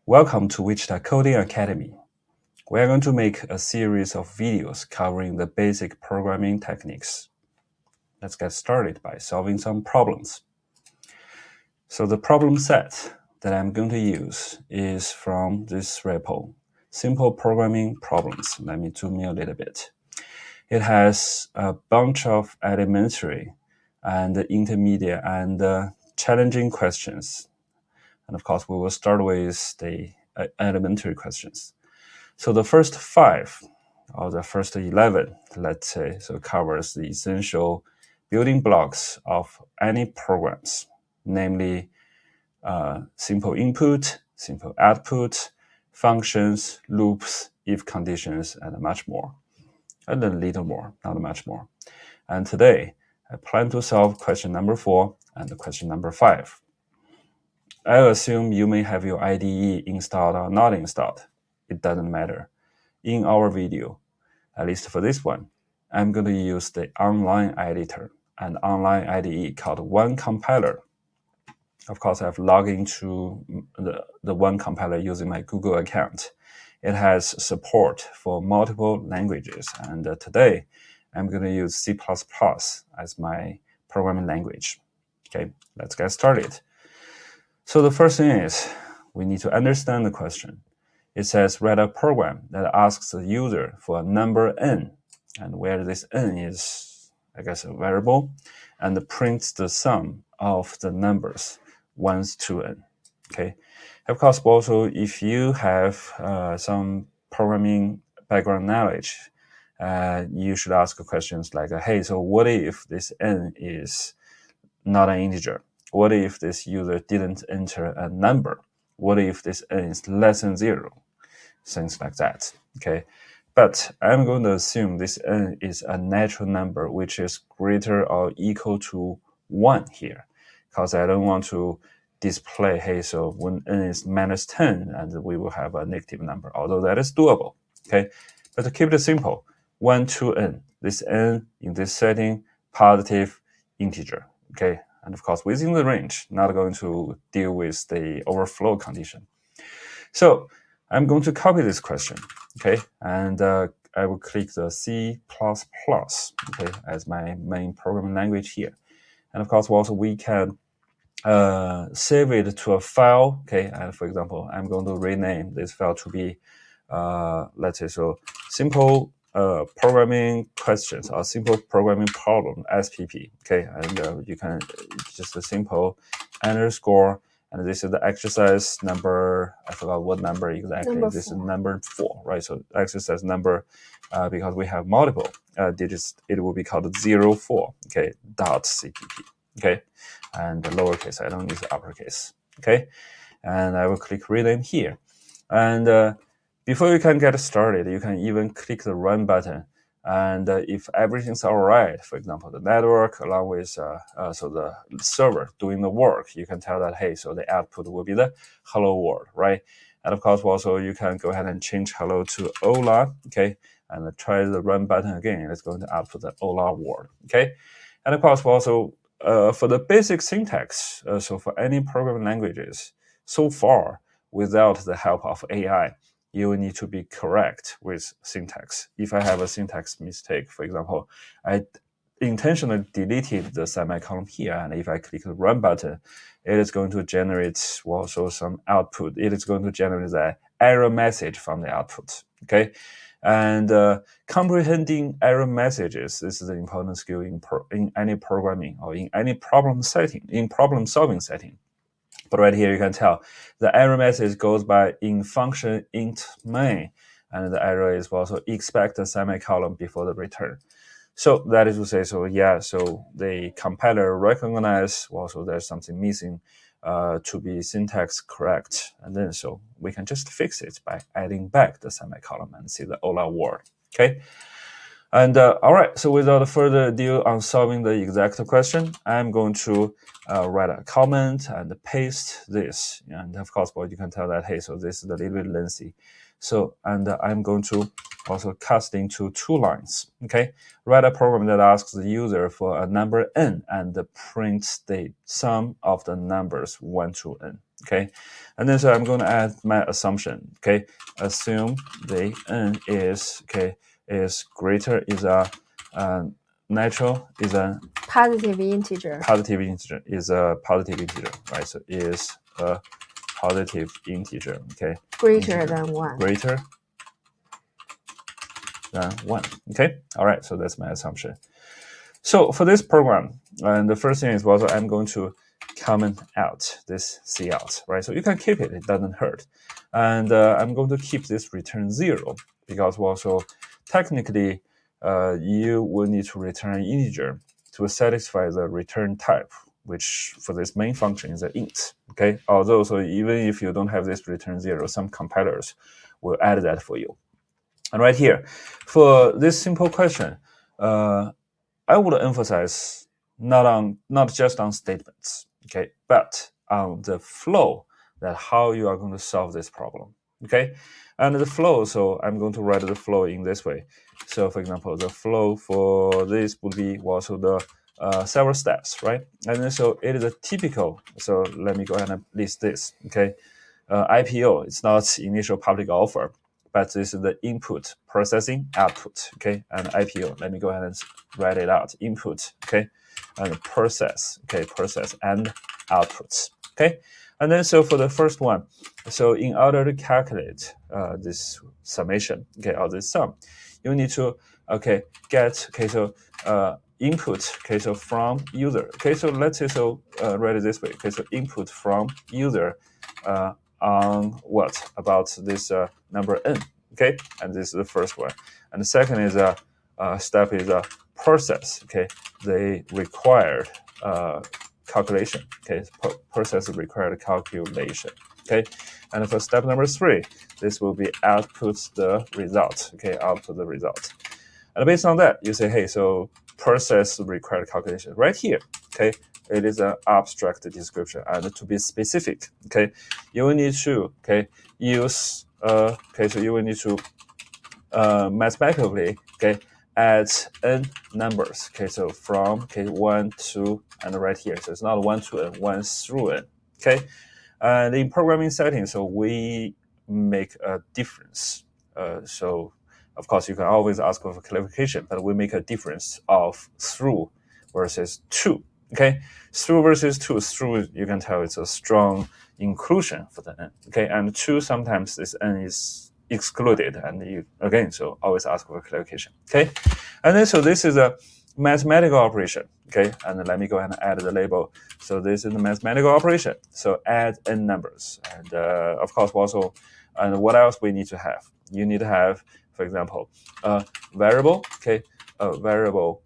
Welcome to Wichita Coding Academy. We are going to make a series of videos covering the basic programming techniques. Let's get started by solving some problems. So the problem set that I'm going to use is from this repo, Simple Programming Problems. Let me zoom in a little bit. It has a bunch of elementary and intermediate and challenging questions. And of course, we will start with the elementary questions. So the first 5, or the first 11, let's say, so covers the essential building blocks of any programs, namely simple input, simple output, functions, loops, if conditions, and much more. And a little more, not much more. And today, I plan to solve question number 4 and question number 5. I assume you may have your IDE installed or not installed. It doesn't matter. In our video, at least for this one, I'm going to use the online editor and online IDE called OneCompiler. Of course, I've logged into the OneCompiler using my Google account. It has support for multiple languages, and today I'm going to use C++ as my programming language. Okay, let's get started. So the first thing is we need to understand the question. It says write a program that asks the user for a number n, and where this n is, I guess, a variable, and prints the sum of the numbers 1 to n. Okay. Of course, also if you have some programming background knowledge, you should ask questions like, hey, so what if this n is not an integer? What if this user didn't enter a number? What if this n is less than 0? Things like that, okay? But I'm going to assume this n is a natural number which is greater or equal to 1 here, because I don't want to display, hey, so when n is minus 10, and we will have a negative number, although that is doable, okay? But to keep it simple, 1 to n, this n in this setting, positive integer, okay? And of course, within the range, not going to deal with the overflow condition. So I'm going to copy this question, okay? And I will click the C++, okay, as my main programming language here. And of course, also we can save it to a file, okay? And for example, I'm going to rename this file to be, let's say, so simple programming questions or simple programming problem, SPP, okay? And you can just a simple underscore, and this is the exercise number, I forgot what number exactly. This is number 4, right? So exercise number, because we have multiple digits, it will be called 04, okay, .cpp, okay? And the lowercase, I don't use the uppercase, okay? And I will click rename here. And before you can get started, you can even click the run button. And if everything's all right, for example, the network along with so the server doing the work, you can tell that, hey, so the output will be the hello world, right? And of course, also you can go ahead and change hello to Hola, okay? And try the run button again. It's going to output the Hola world, okay? And of course, also for the basic syntax, so for any programming languages, so far, without the help of AI, you will need to be correct with syntax. If I have a syntax mistake, for example, I intentionally deleted the semicolon here, and if I click the run button, it is going to generate also some output. It is going to generate the error message from the output, okay? And comprehending error messages, this is an important skill in any programming or in any problem setting, in problem-solving setting. But right here, you can tell the error message goes by in function int main, and the error is also expect a semicolon before the return. So that is to say, so yeah, so the compiler recognize also there's something missing to be syntax correct, and then so we can just fix it by adding back the semicolon and see the Hola word, okay? And all right, so without further ado on solving the exact question, I'm going to write a comment and paste this. And of course, well, you can tell that, hey, so this is a little bit lengthy. So, and I'm going to also cast into 2 lines, okay? Write a program that asks the user for a number n and prints the sum of the numbers 1 to n, okay? And then so I'm going to add my assumption, okay? Assume the n is, okay, is greater, is a natural, is a positive integer. Positive integer, is a positive integer, right? So is a positive integer, okay? Greater than 1. Greater than 1, okay? All right, so that's my assumption. So for this program, and the first thing is also I'm going to comment out this cout, right? So you can keep it, it doesn't hurt. And I'm going to keep this return 0 because also technically you will need to return an integer to satisfy the return type, which for this main function is an int, okay? Although, so even if you don't have this return 0, some compilers will add that for you. And right here, for this simple question, I would emphasize not just on statements, okay, but on the flow, that how you are going to solve this problem, okay? And the flow, so I'm going to write the flow in this way. So for example, the flow for this would be also the several steps, right? And then so it is a typical, so let me go ahead and list this, okay? IPO, it's not initial public offer, but this is the input, processing, output, okay? And IPO, let me go ahead and write it out. Input, okay? And process, okay? Process and outputs, okay? And then so for the first one, so in order to calculate this summation, okay, or this sum, you need to, okay, get, okay, so input, okay, so from user, okay, so let's say, so write it this way, okay, so input from user on what about this number n, okay, and this is the first one, and the second is step is a process, okay, the required calculation, okay, process required calculation, okay, and for step number 3, this will be output the result, okay, output the result, and based on that, you say, hey, so process required calculation right here, okay. It is an abstract description, and to be specific, okay, you will need to, okay, use, okay, so you will need to mathematically, okay, add n numbers, okay, so from, okay, 1 to, and right here, so it's not 1 to n, 1 through n, okay, and in programming settings, so we make a difference, so of course you can always ask for clarification, but we make a difference of through versus to. Okay, through versus to, through, you can tell it's a strong inclusion for the n. Okay, and to, sometimes this n is excluded, and you, again, so always ask for clarification. Okay, and then so this is a mathematical operation. Okay, and let me go ahead and add the label. So this is the mathematical operation. So add n numbers, and of course also, and what else we need to have? You need to have, for example, a variable. Okay, a variable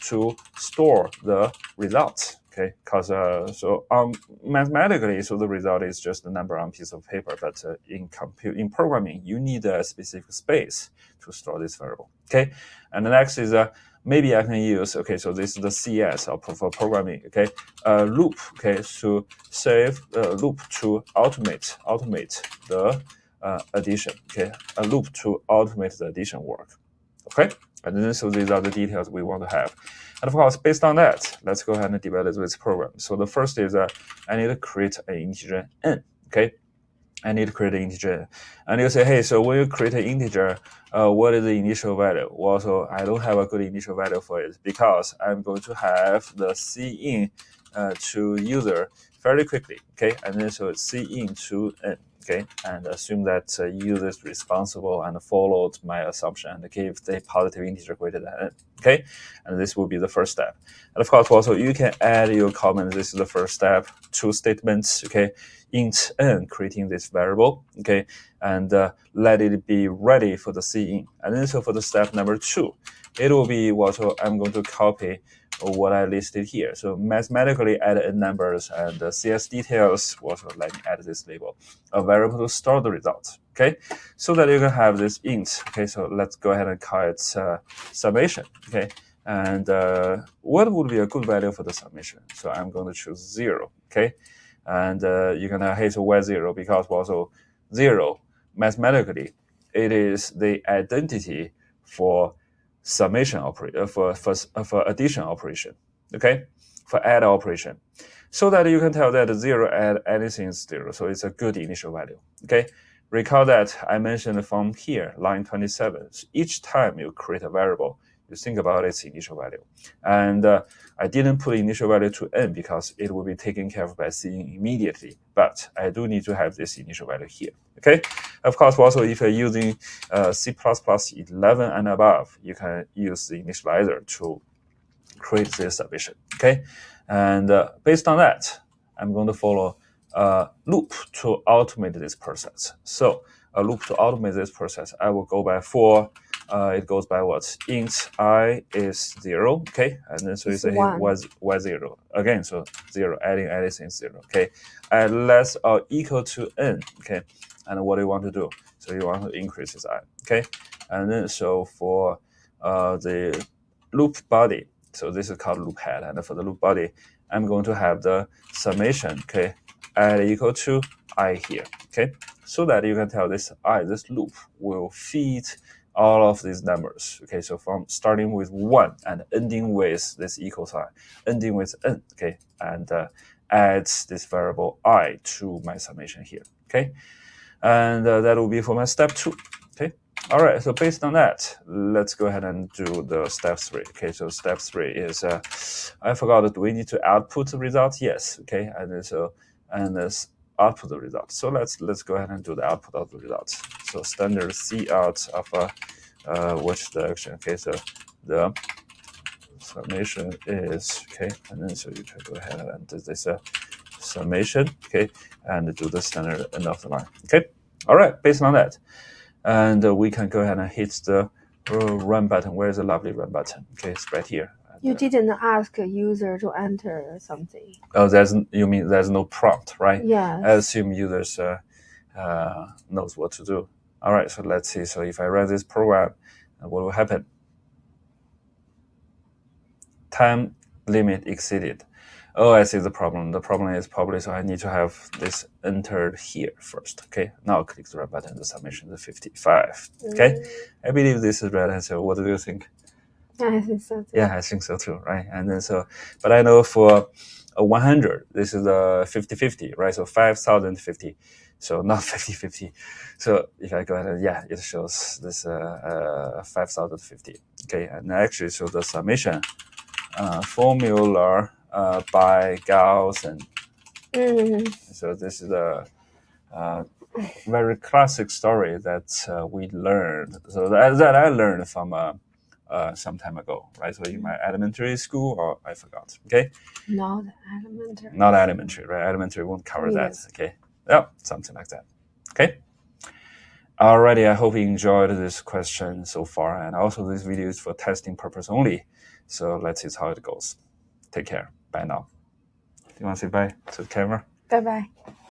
to store the result, okay? Because so mathematically, so the result is just a number on a piece of paper. But in programming, you need a specific space to store this variable, okay? And the next is maybe I can use, okay, so this is the CS for programming, okay? Loop, okay, to save loop to automate the addition, okay? A loop to automate the addition work, okay? And then so these are the details we want to have. And of course, based on that, let's go ahead and develop this program. So the first is I need to create an integer n, okay? I need to create an integer. And you say, hey, so when you create an integer, what is the initial value? Well, so I don't have a good initial value for it because I'm going to have the cin to user fairly quickly, okay? And then so it's cin to n. Okay, and assume that user is responsible and followed my assumption and give the positive integer greater than n. Okay, and this will be the first step. And of course, also you can add your comment. This is the first step. 2 statements. Okay, int n, creating this variable. Okay, and let it be ready for the cin. And then so for the step number 2, it will be what I'm going to copy what I listed here. So mathematically add n numbers and CS details. Also, let me add this label, a variable to store the result. Okay, so that you can have this int. Okay, so let's go ahead and call it summation. Okay, and what would be a good value for the summation? So I'm going to choose 0. Okay, and you can hey, so why 0? Because also 0 mathematically it is the identity for summation operation for addition operation, okay, for add operation. so that you can tell that 0 add anything is 0. So it's a good initial value. Okay. Recall that I mentioned from here, line 27. Each time you create a variable, you think about its initial value. And I didn't put initial value to n because it will be taken care of by seeing immediately. But I do need to have this initial value here. Okay. Of course, also if you're using C++ 11 and above, you can use the initializer to create this summation. Okay. And based on that, I'm going to follow a loop to automate this process. So a loop to automate this process, I will go by for, it goes by what? Int I is 0, okay? And then so you say was 0. Again, so 0, adding anything 0, okay? Add less or equal to n, okay? And what do you want to do? So you want to increase this I, okay? And then so for the loop body, so this is called loop head, and for the loop body, I'm going to have the summation, okay, add equal to I here, okay, so that you can tell this loop will feed all of these numbers, okay, so from starting with 1 and ending with this equal sign, ending with n, okay, and adds this variable I to my summation here, okay, and that will be for my step 2, okay. All right, so based on that, let's go ahead and do the step 3. Okay, so step 3 is, I forgot, do we need to output the result? Yes, okay, and then so, and this output the result. So let's go ahead and do the output of the results. So standard cout of which direction? Okay, so the summation is, okay, and then so you can go ahead and do this summation, okay, and do the standard end of the line, okay. All right, based on that. And we can go ahead and hit the run button. Where's the lovely run button? Okay, it's right here. And, you didn't ask a user to enter something. Oh, you mean there's no prompt, right? Yes. I assume users knows what to do. All right, so let's see. So if I run this program, what will happen? Time limit exceeded. Oh, I see the problem. The problem is probably, so I need to have this entered here first. Okay, now click the run button, the summation is 55. Okay, I believe this is right answer. What do you think? I think so too. Yeah, I think so too, right? And then so, but I know for a 100, this is a 50-50, right? So 5,050. So not 50-50. So if I go ahead and, yeah, it shows this 5,050. Okay, and actually, so the summation formula by Gauss. So this is a very classic story that we learned. So that I learned from some time ago, right? So in my elementary school, or I forgot. Okay. Not elementary. Not elementary, right? Elementary won't cover that. Okay. Yeah, something like that. Okay. Alrighty, I hope you enjoyed this question so far, and also this video is for testing purpose only. So let's see how it goes. Take care. Bye now. Do you want to say bye to the camera? Bye-bye.